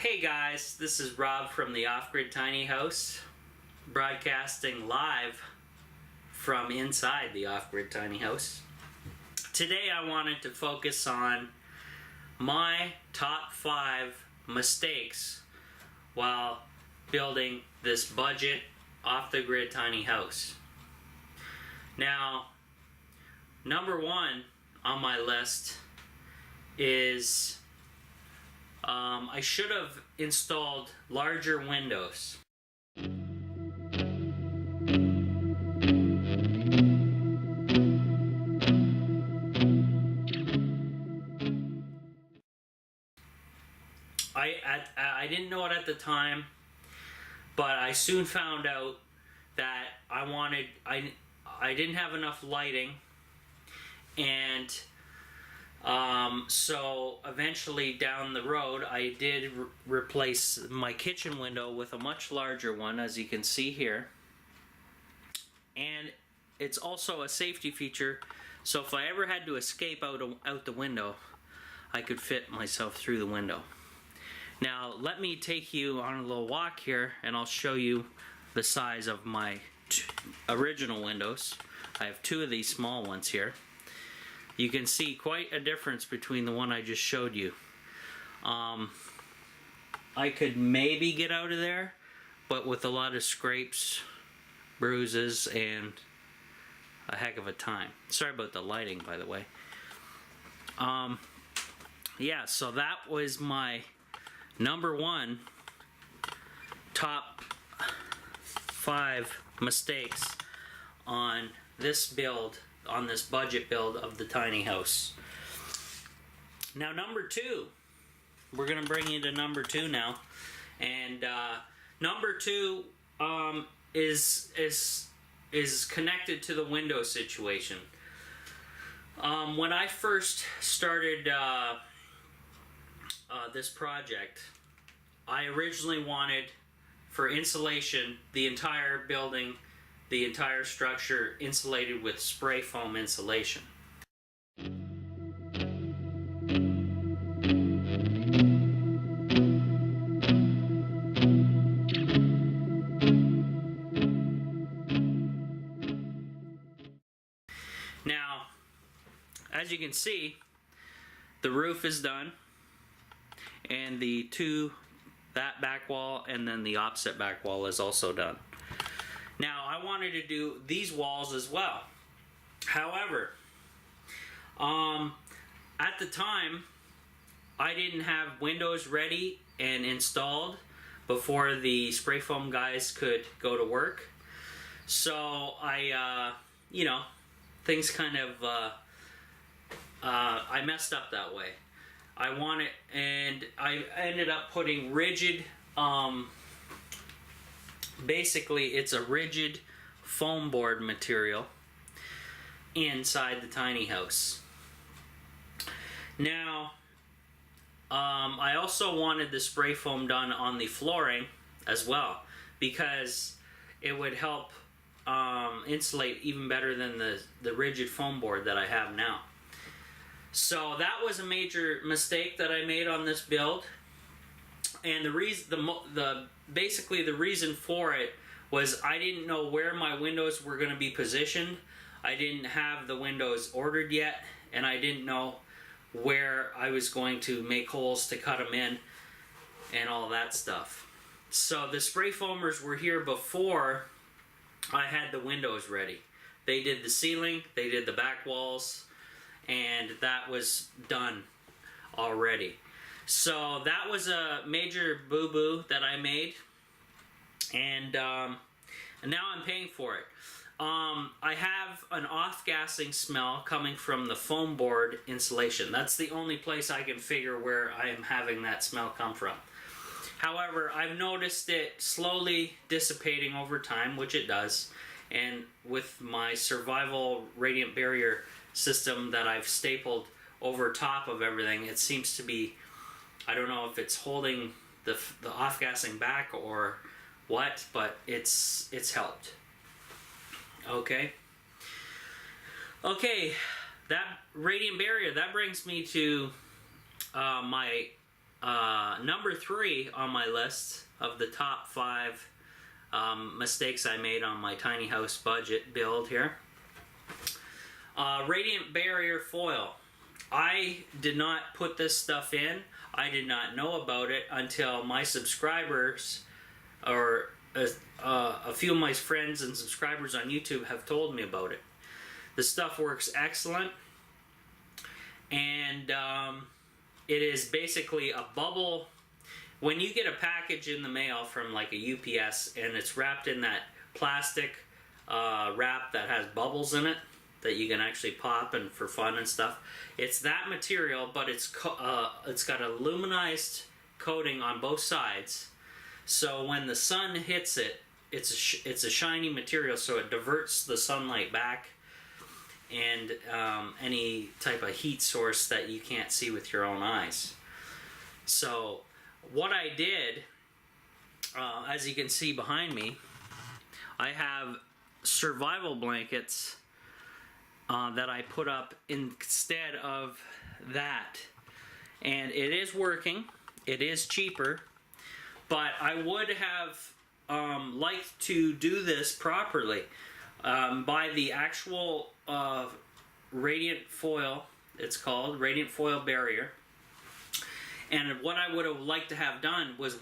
Hey guys, this is Rob from the Off-Grid Tiny House, broadcasting live from inside the Off-Grid Tiny House. Today I wanted to focus on my top 5 mistakes while building this budget off-the-grid tiny house. Now, number 1 on my list is I should have installed larger windows. I didn't know it at the time, but I soon found out that I didn't have enough lighting, and so eventually down the road I did replace my kitchen window with a much larger one, as you can see here, and it's also a safety feature, so if I ever had to escape out the window, I could fit myself through the window. Now let me take you on a little walk here and I'll show you the size of my original windows. I have 2 of these small ones here. You can see quite a difference between the one I just showed you. I could maybe get out of there, but with a lot of scrapes, bruises, and a heck of a time. Sorry about the lighting, by the way. Yeah, so that was my number 1 top 5 mistakes on this build, on this budget build of the tiny house. Now number 2, we're gonna bring you to number 2 now, and number 2 is connected to the window situation. When I first started this project, I originally wanted for insulation the entire building, the entire structure insulated with spray foam insulation. Now, as you can see, the roof is done, and that back wall and then the opposite back wall is also done. Now I wanted to do these walls as well. However, at the time I didn't have windows ready and installed before the spray foam guys could go to work. So I, things kind of, I messed up that way. And I ended up putting rigid, basically it's a rigid foam board material inside the tiny house. Now, I also wanted the spray foam done on the flooring as well, because it would help insulate even better than the rigid foam board that I have now. So that was a major mistake that I made on this build, and basically the reason for it was I didn't know where my windows were going to be positioned. I didn't have the windows ordered yet, and I didn't know where I was going to make holes to cut them in and all that stuff. So the spray foamers were here before I had the windows ready. They did the ceiling, they did the back walls, and that was done already. So that was a major boo-boo that I made, and now I'm paying for it. I have an off-gassing smell coming from the foam board insulation. That's the only place I can figure where I am having that smell come from. However, I've noticed it slowly dissipating over time, which it does, and with my survival radiant barrier system that I've stapled over top of everything, it seems to be, I don't know if it's holding the off-gassing back or what, but it's helped. Okay, that radiant barrier, that brings me to my number 3 on my list of the top 5 mistakes I made on my tiny house budget build here. Radiant barrier foil. I did not put this stuff in. I did not know about it until my subscribers, or a few of my friends and subscribers on YouTube have told me about it. The stuff works excellent, and it is basically a bubble. When you get a package in the mail from like a UPS and it's wrapped in that plastic wrap that has bubbles in it that you can actually pop and for fun and stuff, it's that material, but it's got a luminized coating on both sides. So when the sun hits it, it's a shiny material, so it diverts the sunlight back and any type of heat source that you can't see with your own eyes. So what I did, as you can see behind me, I have survival blankets that I put up instead of that. And it is working. It is cheaper. But I would have liked to do this properly. Buy the actual radiant foil, it's called, radiant foil barrier. And what I would have liked to have done was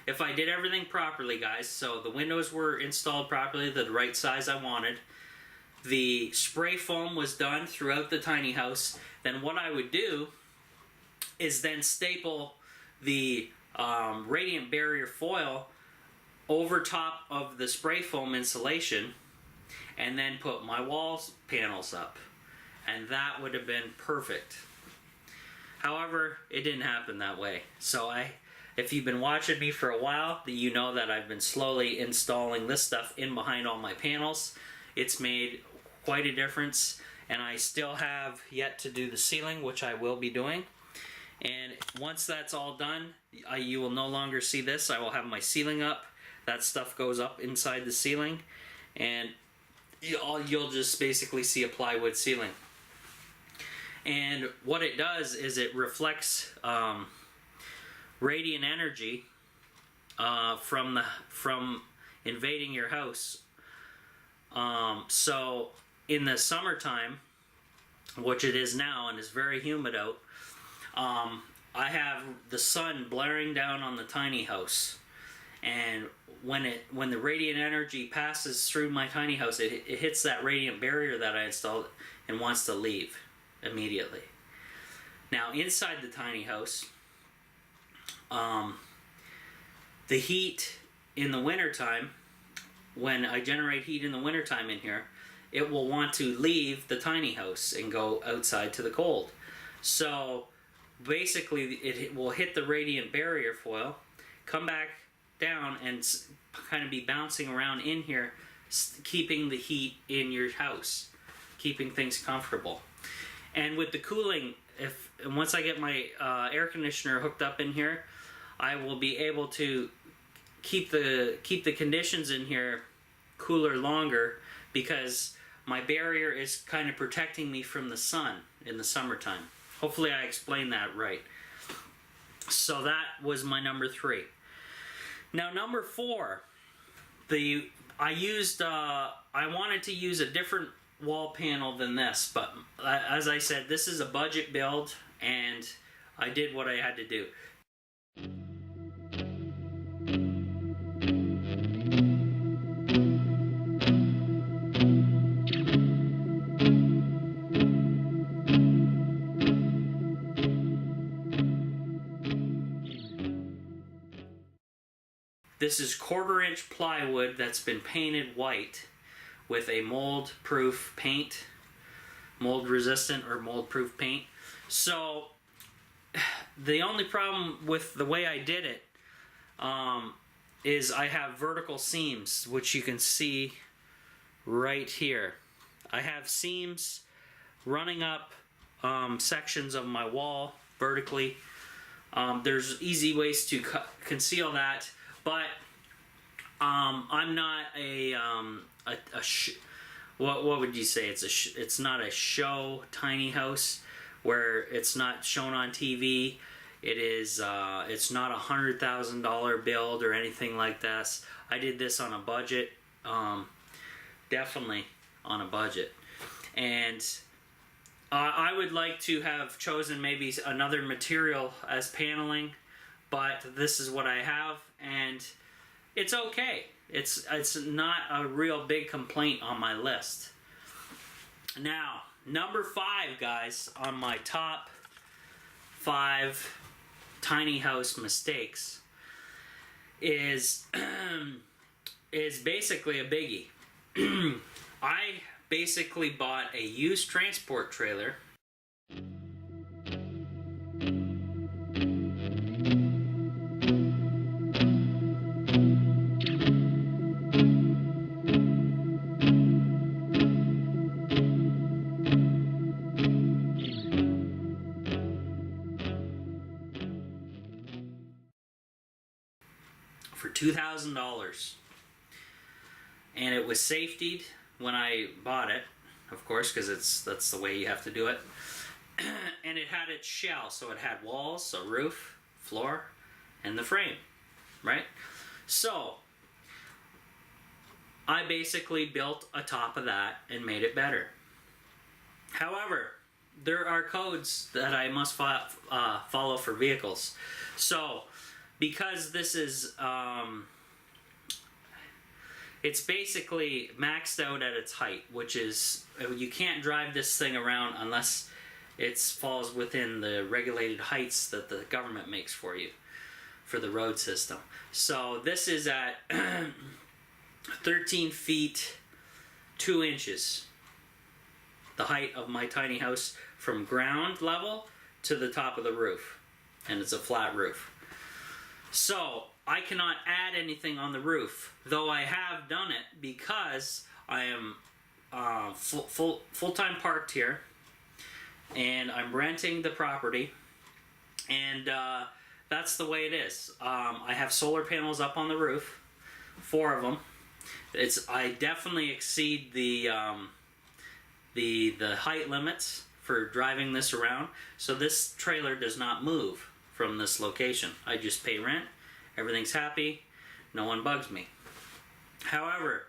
if I did everything properly, guys, so the windows were installed properly, the right size I wanted, the spray foam was done throughout the tiny house, then what I would do is then staple the radiant barrier foil over top of the spray foam insulation and then put my wall panels up, and that would have been perfect. However, it didn't happen that way. So if you've been watching me for a while, you know that I've been slowly installing this stuff in behind all my panels. It's made quite a difference, and I still have yet to do the ceiling, which I will be doing. And once that's all done, you will no longer see this. I will have my ceiling up. That stuff goes up inside the ceiling, and you'll just basically see a plywood ceiling. And what it does is it reflects radiant energy from invading your house. So in the summertime, which it is now and it's very humid out, I have the sun blaring down on the tiny house, and when the radiant energy passes through my tiny house, it hits that radiant barrier that I installed and wants to leave immediately. Now inside the tiny house, the heat in the wintertime, when I generate heat in the wintertime in here, it will want to leave the tiny house and go outside to the cold. So basically it will hit the radiant barrier foil, come back down and kind of be bouncing around in here, keeping the heat in your house, keeping things comfortable. And with the cooling, once I get my air conditioner hooked up in here, I will be able to keep the conditions in here cooler longer, because my barrier is kind of protecting me from the sun in the summertime. Hopefully I explained that right. So that was my number 3. Now number 4, I wanted to use a different wall panel than this, but as I said, this is a budget build and I did what I had to do. This is 1/4-inch plywood that's been painted white with a mold-proof paint, mold-resistant or mold-proof paint. So the only problem with the way I did it is I have vertical seams, which you can see right here. I have seams running up sections of my wall vertically. There's easy ways to conceal that. But I'm not what would you say? It's not a show tiny house where it's not shown on TV. It is, it's not $100,000 build or anything like this. I did this on a budget, definitely on a budget. And I would like to have chosen maybe another material as paneling, but this is what I have, and it's okay. It's not a real big complaint on my list. Now, number 5, guys, on my top 5 tiny house mistakes is basically a biggie. I basically bought a used transport trailer for $2,000, and it was safetied when I bought it, of course, because that's the way you have to do it. And it had its shell, so it had walls, a roof, floor, and the frame, right? So I basically built a top of that and made it better. However, there are codes that I must follow for vehicles. So because this is it's basically maxed out at its height, which is, you can't drive this thing around unless it falls within the regulated heights that the government makes for you for the road system. So this is at 13 feet 2 inches, the height of my tiny house from ground level to the top of the roof, and it's a flat roof. So I cannot add anything on the roof, though I have done it because I am full-time parked here, and I'm renting the property, and that's the way it is. I have solar panels up on the roof, 4 of them. I definitely exceed the height limits for driving this around, so this trailer does not move from this location. I just pay rent, everything's happy, no one bugs me. However,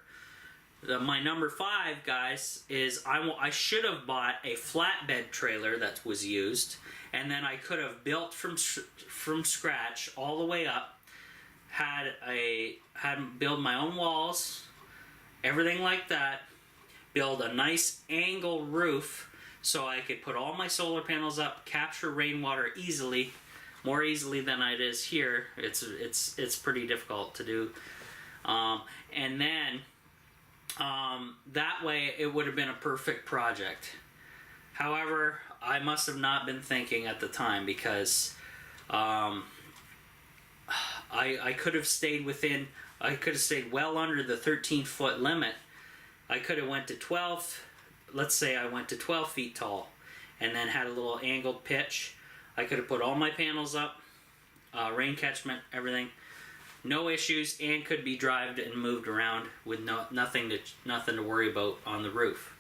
my number 5, guys, is I should have bought a flatbed trailer that was used, and then I could have built from scratch all the way up, had build my own walls, everything like that, build a nice angle roof so I could put all my solar panels up, capture rainwater easily, more easily than it is here. It's pretty difficult to do, and then that way it would have been a perfect project. However, I must have not been thinking at the time, because I could have stayed within. I could have stayed well under the 13-foot limit. I could have went to 12. Let's say I went to 12 feet tall, and then had a little angled pitch. I could have put all my panels up, rain catchment, everything, no issues, and could be driven and moved around with nothing to worry about on the roof.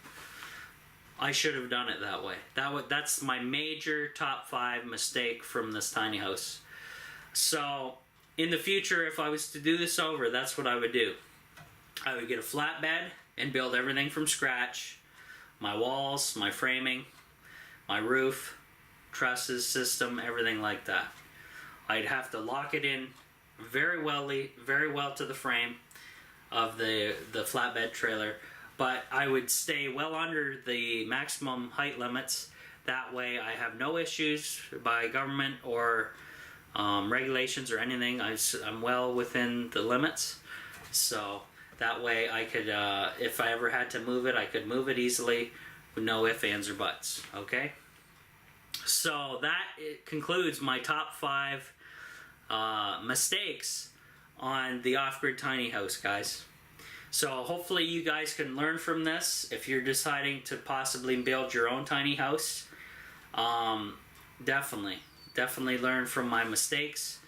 I should have done it that way. That's my major top 5 mistake from this tiny house. So in the future, if I was to do this over, that's what I would do. I would get a flatbed and build everything from scratch. My walls, my framing, my roof, trusses, system, everything like that. I'd have to lock it in very well to the frame of the flatbed trailer, but I would stay well under the maximum height limits. That way I have no issues by government or regulations or anything. I'm well within the limits, so that way I could, if I ever had to move it, I could move it easily with no ifs, ands, or buts. Okay? So that concludes my top 5 mistakes on the off-grid tiny house, guys. So hopefully you guys can learn from this if you're deciding to possibly build your own tiny house. Definitely learn from my mistakes.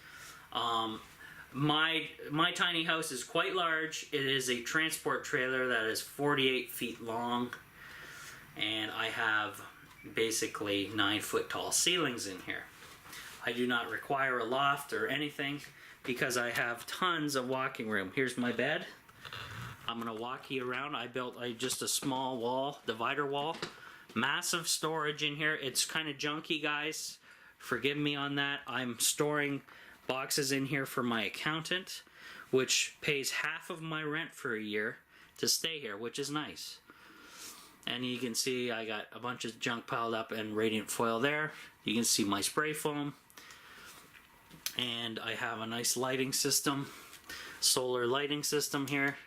My tiny house is quite large. It is a transport trailer that is 48 feet long, and I have basically 9-foot tall ceilings in here. I do not require a loft or anything because I have tons of walking room. Here's my bed. I'm gonna walk you around. I built just a small wall, divider wall. Massive storage in here. It's kind of junky, guys. Forgive me on that. I'm storing boxes in here for my accountant, which pays half of my rent for a year to stay here, which is nice. And you can see I got a bunch of junk piled up and radiant foil there. You can see my spray foam. And I have a nice lighting system, solar lighting system here.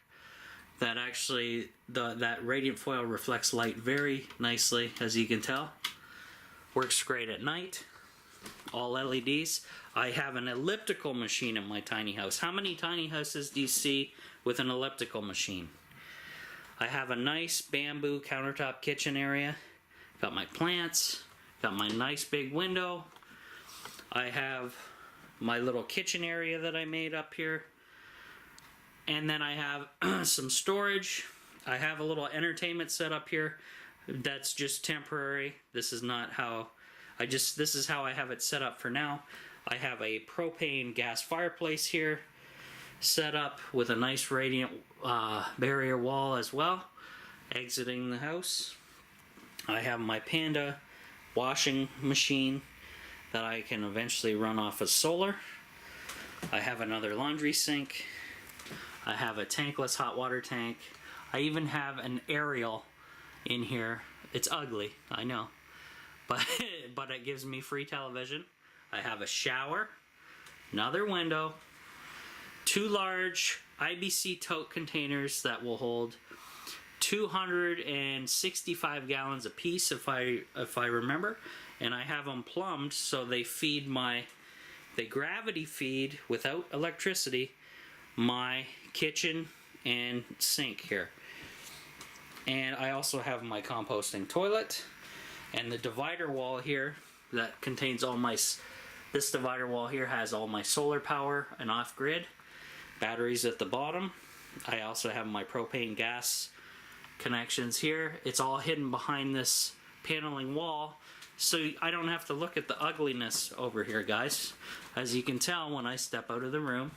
That actually, that radiant foil reflects light very nicely, as you can tell. Works great at night. All LEDs. I have an elliptical machine in my tiny house. How many tiny houses do you see with an elliptical machine? I have a nice bamboo countertop kitchen area. Got my plants. Got my nice big window. I have my little kitchen area that I made up here. And then I have some storage. I have a little entertainment set up here. That's just temporary. This is not how this is how I have it set up for now. I have a propane gas fireplace here set up with a nice radiant barrier wall as well, exiting the house. I have my Panda washing machine that I can eventually run off of solar. I have another laundry sink. I have a tankless hot water tank. I even have an aerial in here. It's ugly, I know, but it gives me free television. I have a shower, another window, 2 large IBC tote containers that will hold 265 gallons a piece, if I remember, and I have them plumbed so they gravity feed without electricity my kitchen and sink here. And I also have my composting toilet and the divider wall here that contains all my, this divider wall here has all my solar power and off-grid batteries at the bottom. I also have my propane gas connections here. It's all hidden behind this paneling wall, so I don't have to look at the ugliness over here, guys. As you can tell, when I step out of the room,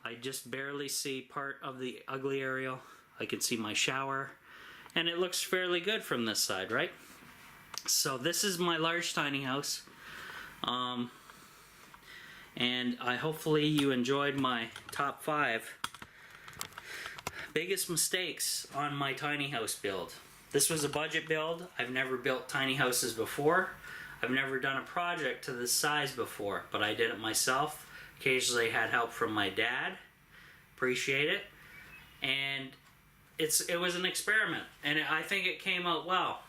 I just barely see part of the ugly area. I can see my shower, and it looks fairly good from this side, right? So this is my large tiny house, and hopefully you enjoyed my top 5 biggest mistakes on my tiny house build. This was a budget build. I've never built tiny houses before. I've never done a project to this size before, but I did it myself. Occasionally had help from my dad. Appreciate it. And it was an experiment, and I think it came out well.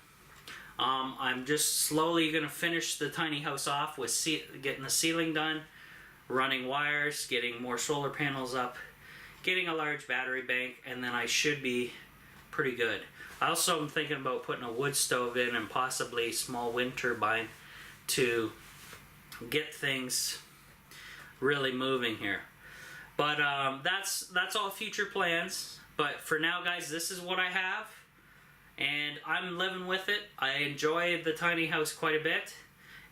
I'm just slowly going to finish the tiny house off with getting the ceiling done, running wires, getting more solar panels up, getting a large battery bank, and then I should be pretty good. I also am thinking about putting a wood stove in and possibly a small wind turbine to get things really moving here. But that's all future plans. But for now, guys, this is what I have, and I'm living with it. I enjoy the tiny house quite a bit,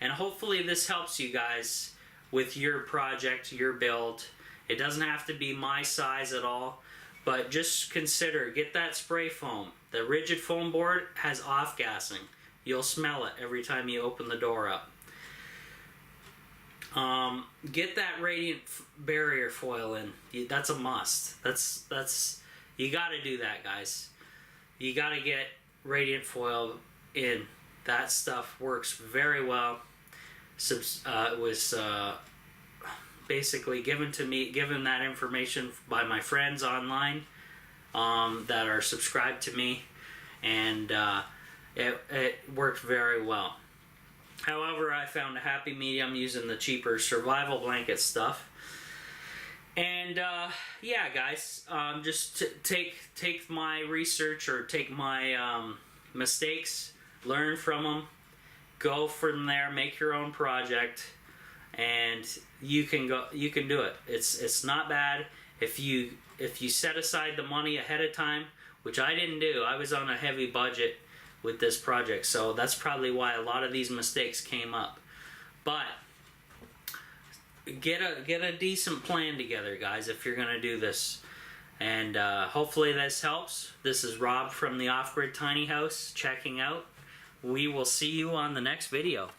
and hopefully this helps you guys with your project, your build. It doesn't have to be my size at all, but just consider, get that spray foam. The rigid foam board has off-gassing. You'll smell it every time you open the door up. Get that radiant barrier foil in. That's a must. That's you got to do that, guys. You got to get radiant foil in. That stuff works very well. It was basically given that information by my friends online that are subscribed to me, and it worked very well. However, I found a happy medium using the cheaper survival blanket stuff. And yeah, guys, just take my research, or take my mistakes, learn from them, go from there, make your own project, and you can do it. It's not bad if you set aside the money ahead of time, which I didn't do. I was on a heavy budget with this project, so that's probably why a lot of these mistakes came up. But get a decent plan together, guys, if you're gonna do this. And hopefully this helps. This is Rob from the Off-Grid Tiny House checking out. We will see you on the next video.